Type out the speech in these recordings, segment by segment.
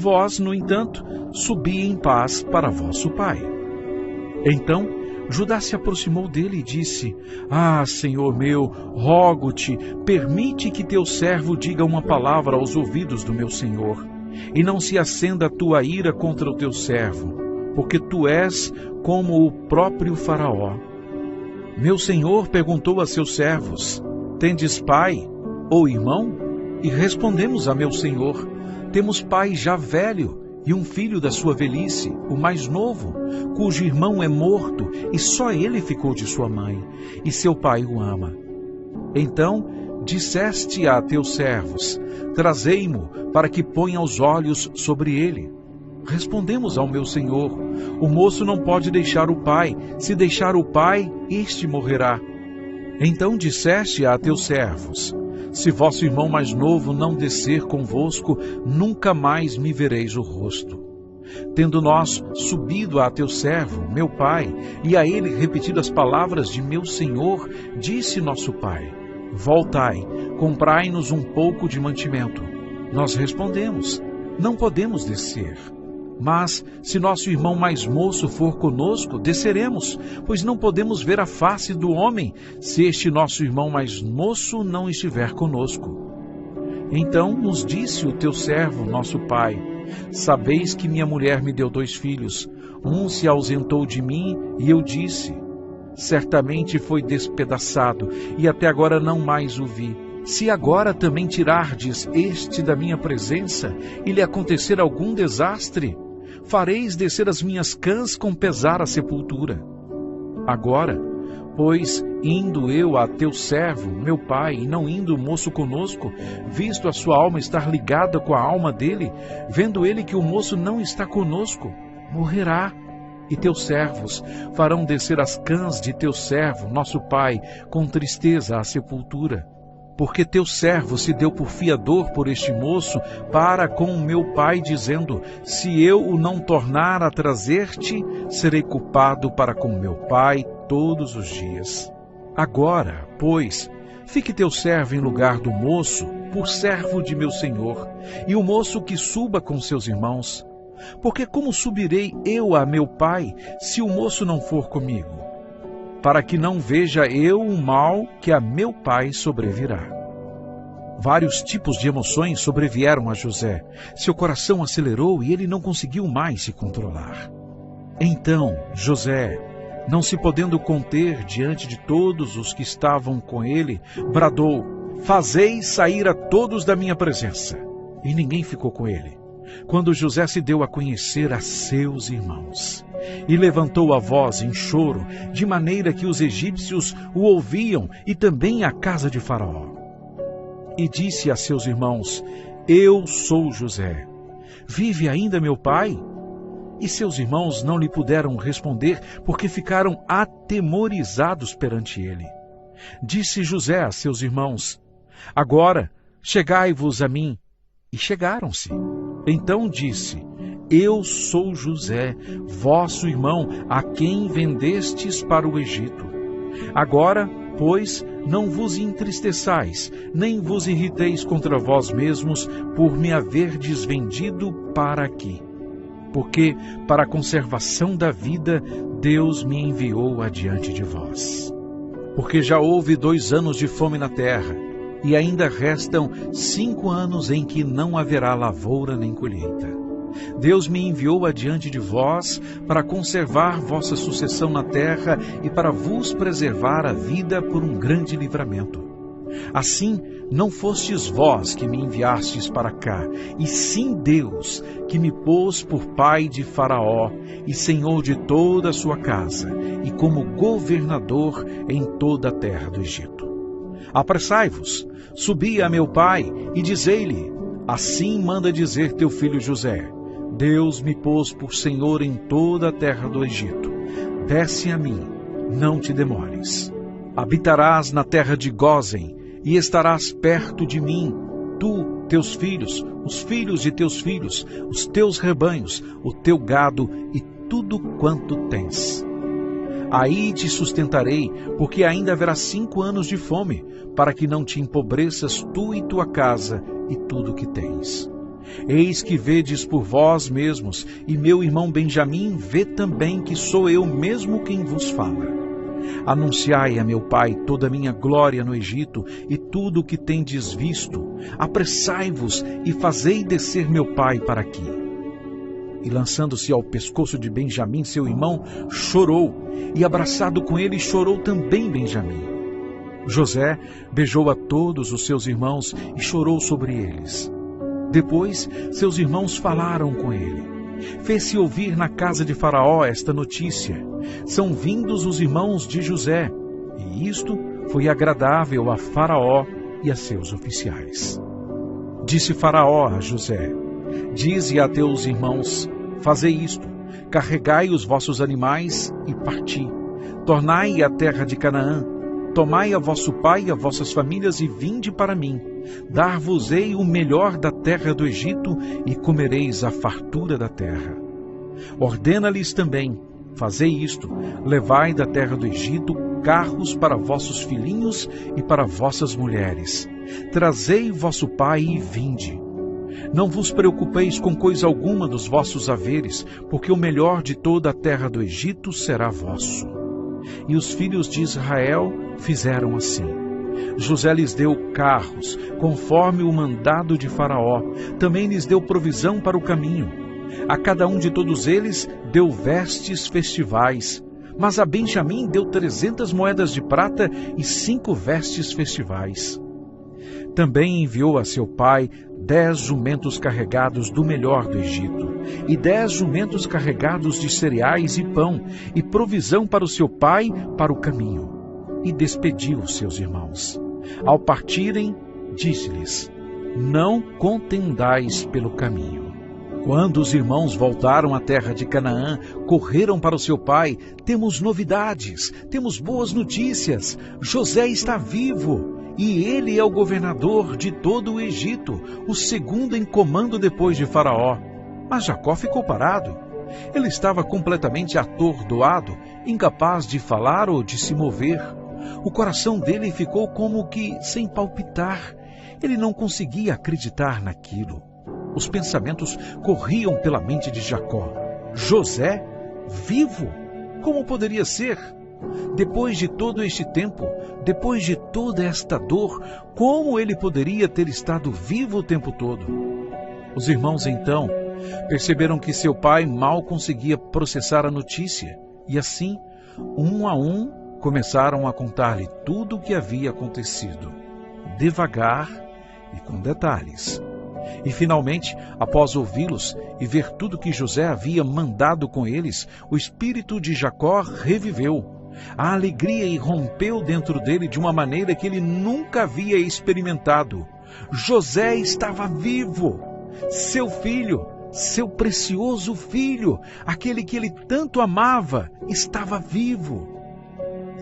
Vós, no entanto, subi em paz para vosso pai. Então Judá se aproximou dele e disse: Ah, Senhor meu, rogo-te, permite que teu servo diga uma palavra aos ouvidos do meu senhor, e não se acenda a tua ira contra o teu servo, porque tu és como o próprio Faraó. Meu senhor perguntou a seus servos: Tendes pai ou irmão? E respondemos a meu senhor: Temos pai já velho, e um filho da sua velhice, o mais novo, cujo irmão é morto, e só ele ficou de sua mãe, e seu pai o ama. Então disseste a teus servos: Trazei-mo, para que ponha os olhos sobre ele. Respondemos ao meu senhor: O moço não pode deixar o pai, se deixar o pai, este morrerá. Então disseste a teus servos: Se vosso irmão mais novo não descer convosco, nunca mais me vereis o rosto. Tendo nós subido a teu servo, meu pai, e a ele repetido as palavras de meu senhor, disse nosso pai: Voltai, comprai-nos um pouco de mantimento. Nós respondemos: Não podemos descer. Mas, se nosso irmão mais moço for conosco, desceremos, pois não podemos ver a face do homem, se este nosso irmão mais moço não estiver conosco. Então nos disse o teu servo, nosso pai: Sabeis que minha mulher me deu 2 filhos. Um se ausentou de mim, e eu disse: Certamente foi despedaçado, e até agora não mais o vi. Se agora também tirardes este da minha presença, e lhe acontecer algum desastre, fareis descer as minhas cãs com pesar à sepultura. Agora, pois, indo eu a teu servo, meu pai, e não indo o moço conosco, visto a sua alma estar ligada com a alma dele, vendo ele que o moço não está conosco, morrerá. E teus servos farão descer as cãs de teu servo, nosso pai, com tristeza à sepultura. Porque teu servo se deu por fiador por este moço para com o meu pai, dizendo: Se eu o não tornar a trazer-te, serei culpado para com meu pai todos os dias. Agora, pois, fique teu servo em lugar do moço, por servo de meu senhor, e o moço que suba com seus irmãos. Porque como subirei eu a meu pai, se o moço não for comigo? Para que não veja eu o mal que a meu pai sobrevirá. Vários tipos de emoções sobrevieram a José. Seu coração acelerou e ele não conseguiu mais se controlar. Então José, não se podendo conter diante de todos os que estavam com ele, bradou: Fazei sair a todos da minha presença. E ninguém ficou com ele. Quando José se deu a conhecer a seus irmãos, e levantou a voz em choro, de maneira que os egípcios o ouviam, e também a casa de Faraó. E disse a seus irmãos: Eu sou José. Vive ainda meu pai? E seus irmãos não lhe puderam responder, porque ficaram atemorizados perante ele. Disse José a seus irmãos: Agora chegai-vos a mim. E chegaram-se. Então disse: Eu sou José, vosso irmão, a quem vendestes para o Egito. Agora, pois, não vos entristeçais, nem vos irriteis contra vós mesmos, por me haverdes vendido para aqui. Porque, para a conservação da vida, Deus me enviou adiante de vós. Porque já houve 2 anos de fome na terra, e ainda restam 5 anos em que não haverá lavoura nem colheita. Deus me enviou adiante de vós para conservar vossa sucessão na terra e para vos preservar a vida por um grande livramento. Assim, não fostes vós que me enviastes para cá, e sim Deus, que me pôs por pai de Faraó e senhor de toda a sua casa, e como governador em toda a terra do Egito. Apressai-vos, subi a meu pai e dizei-lhe: Assim manda dizer teu filho José: Deus me pôs por senhor em toda a terra do Egito. Desce a mim, não te demores. Habitarás na terra de Gósen, e estarás perto de mim, tu, teus filhos, os filhos de teus filhos, os teus rebanhos, o teu gado e tudo quanto tens. Aí te sustentarei, porque ainda haverá 5 anos de fome, para que não te empobreças tu e tua casa e tudo o que tens. Eis que vedes por vós mesmos, e meu irmão Benjamim vê também que sou eu mesmo quem vos fala. Anunciai a meu pai toda a minha glória no Egito, e tudo o que tendes visto. Apressai-vos e fazei descer meu pai para aqui. E lançando-se ao pescoço de Benjamim, seu irmão, chorou, e abraçado com ele chorou também Benjamim. José beijou a todos os seus irmãos e chorou sobre eles. Depois, seus irmãos falaram com ele. Fez-se ouvir na casa de Faraó esta notícia: são vindos os irmãos de José. E isto foi agradável a Faraó e a seus oficiais. Disse Faraó a José: dize a teus irmãos, fazei isto, carregai os vossos animais e parti. Tornai a terra de Canaã, tomai a vosso pai e a vossas famílias e vinde para mim. Dar-vos-ei o melhor da terra do Egito e comereis a fartura da terra. Ordena-lhes também, fazei isto, levai da terra do Egito carros para vossos filhinhos e para vossas mulheres. Trazei vosso pai e vinde. Não vos preocupeis com coisa alguma dos vossos haveres, porque o melhor de toda a terra do Egito será vosso. E os filhos de Israel fizeram assim. José lhes deu carros, conforme o mandado de Faraó. Também lhes deu provisão para o caminho. A cada um de todos eles deu vestes festivais. Mas a Benjamim deu 300 moedas de prata e 5 vestes festivais. Também enviou a seu pai 10 jumentos carregados do melhor do Egito, e 10 jumentos carregados de cereais e pão, e provisão para o seu pai para o caminho. E despediu seus irmãos. Ao partirem, disse-lhes: não contendais pelo caminho. Quando os irmãos voltaram à terra de Canaã, correram para o seu pai: temos novidades, temos boas notícias. José está vivo, e ele é o governador de todo o Egito, o segundo em comando depois de Faraó. Mas Jacó ficou parado. Ele estava completamente atordoado, incapaz de falar ou de se mover. O coração dele ficou como que sem palpitar. Ele não conseguia acreditar naquilo. Os pensamentos corriam pela mente de Jacó. José? Vivo? Como poderia ser? Depois de todo este tempo, depois de toda esta dor, como ele poderia ter estado vivo o tempo todo? Os irmãos, então, perceberam que seu pai mal conseguia processar a notícia, e assim, um a um, começaram a contar-lhe tudo o que havia acontecido, devagar e com detalhes. E finalmente, após ouvi-los e ver tudo que José havia mandado com eles, o espírito de Jacó reviveu. A alegria irrompeu dentro dele de uma maneira que ele nunca havia experimentado. José estava vivo. Seu filho, seu precioso filho, aquele que ele tanto amava, estava vivo.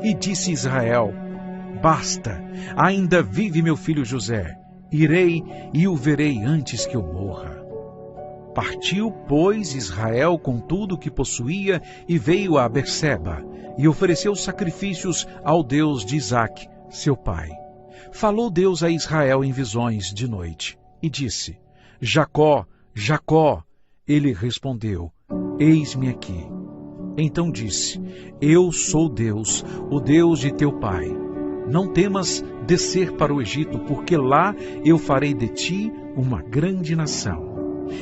E disse Israel: basta, ainda vive meu filho José. Irei e o verei antes que eu morra. Partiu, pois, Israel com tudo o que possuía e veio a Berseba e ofereceu sacrifícios ao Deus de Isaque, seu pai. Falou Deus a Israel em visões de noite e disse: Jacó, Jacó. Ele respondeu: eis-me aqui. Então disse: eu sou Deus, o Deus de teu pai. Não temas descer para o Egito, porque lá eu farei de ti uma grande nação.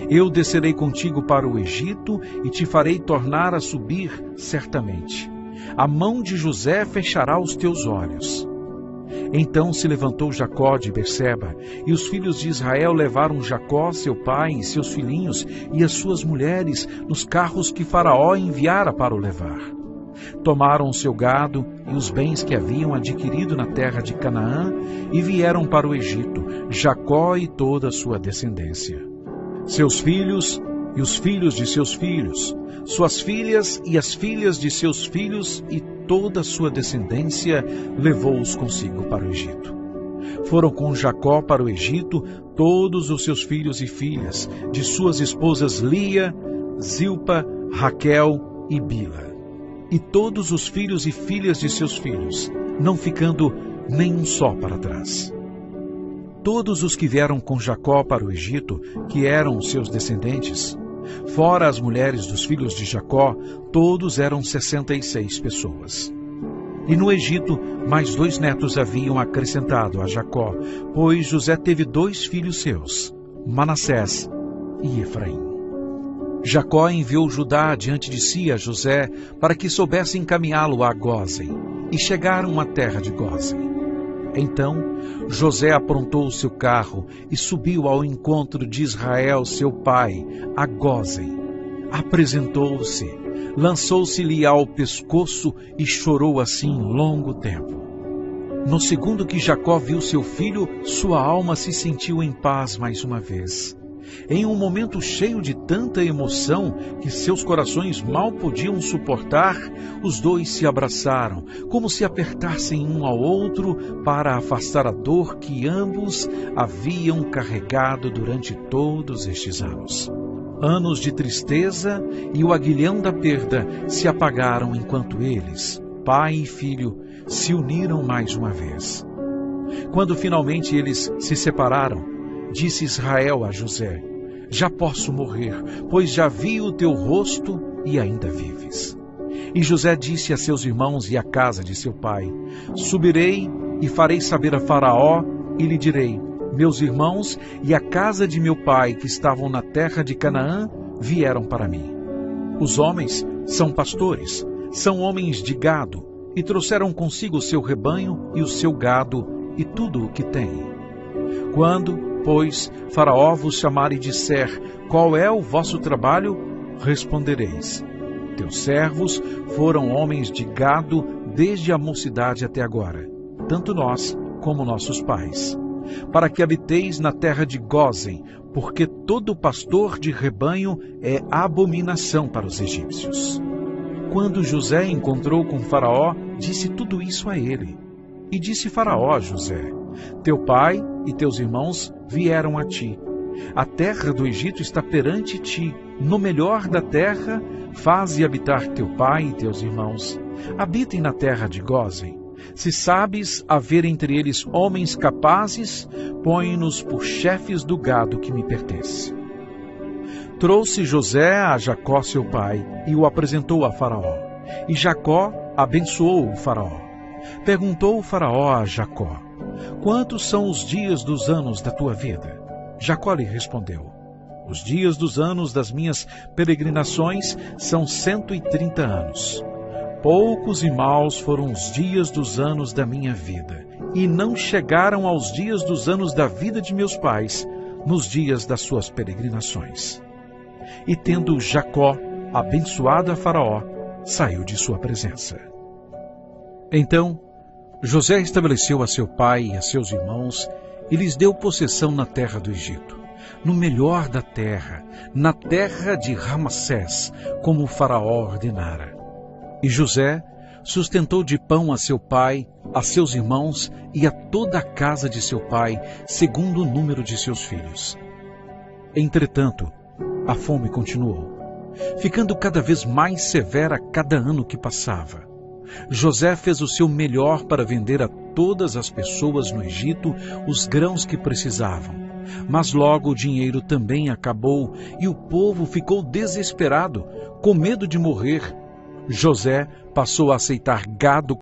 Eu descerei contigo para o Egito e te farei tornar a subir certamente. A mão de José fechará os teus olhos. Então se levantou Jacó de Berseba, e os filhos de Israel levaram Jacó, seu pai, e seus filhinhos, e as suas mulheres, nos carros que Faraó enviara para o levar. Tomaram o seu gado e os bens que haviam adquirido na terra de Canaã, e vieram para o Egito, Jacó e toda a sua descendência. Seus filhos e os filhos de seus filhos, suas filhas e as filhas de seus filhos, e toda a sua descendência levou-os consigo para o Egito. Foram com Jacó para o Egito todos os seus filhos e filhas, de suas esposas Lia, Zilpa, Raquel e Bila, e todos os filhos e filhas de seus filhos, não ficando nenhum só para trás. todos os que vieram com Jacó para o Egito, que eram seus descendentes, fora as mulheres dos filhos de Jacó, todos eram 66 pessoas. E no Egito, mais 2 netos haviam acrescentado a Jacó, pois José teve 2 filhos seus, Manassés e Efraim. Jacó enviou Judá diante de si a José para que soubesse encaminhá-lo a Gósen, e chegaram à terra de Gósen. Então José aprontou o seu carro e subiu ao encontro de Israel, seu pai, a Gósen. Apresentou-se, lançou-se-lhe ao pescoço e chorou assim longo tempo. No segundo que Jacó viu seu filho, sua alma se sentiu em paz mais uma vez. Em um momento cheio de tanta emoção que seus corações mal podiam suportar, os 2 se abraçaram, como se apertassem um ao outro para afastar a dor que ambos haviam carregado durante todos estes anos. Anos de tristeza e o aguilhão da perda se apagaram enquanto eles, pai e filho, se uniram mais uma vez. Quando finalmente eles se separaram, disse Israel a José: já posso morrer, pois já vi o teu rosto e ainda vives. E José disse a seus irmãos e à casa de seu pai: subirei e farei saber a Faraó e lhe direi: meus irmãos e a casa de meu pai que estavam na terra de Canaã vieram para mim. Os homens são pastores, são homens de gado, e trouxeram consigo o seu rebanho e o seu gado e tudo o que têm. Quando, pois, Faraó vos chamar e disser: qual é o vosso trabalho? Respondereis: teus servos foram homens de gado desde a mocidade até agora, tanto nós como nossos pais, para que habiteis na terra de Gósen, porque todo pastor de rebanho é abominação para os egípcios. Quando José encontrou com Faraó, disse tudo isso a ele. E disse Faraó a José: teu pai e teus irmãos vieram a ti. A terra do Egito está perante ti. No melhor da terra, faze habitar teu pai e teus irmãos. Habitem na terra de Gósen. Se sabes haver entre eles homens capazes, põe-nos por chefes do gado que me pertence. Trouxe José a Jacó seu pai e o apresentou a Faraó. E Jacó abençoou o Faraó. Perguntou o Faraó a Jacó: quantos são os dias dos anos da tua vida? Jacó lhe respondeu: os dias dos anos das minhas peregrinações são 130 anos. Poucos e maus foram os dias dos anos da minha vida, e não chegaram aos dias dos anos da vida de meus pais, nos dias das suas peregrinações. E tendo Jacó abençoado a Faraó, saiu de sua presença. Então José estabeleceu a seu pai e a seus irmãos e lhes deu possessão na terra do Egito, no melhor da terra, na terra de Ramassés, como o Faraó ordenara. E José sustentou de pão a seu pai, a seus irmãos e a toda a casa de seu pai, segundo o número de seus filhos. Entretanto, a fome continuou, ficando cada vez mais severa cada ano que passava. José fez o seu melhor para vender a todas as pessoas no Egito os grãos que precisavam. Mas logo o dinheiro também acabou e o povo ficou desesperado, com medo de morrer. José passou a aceitar gado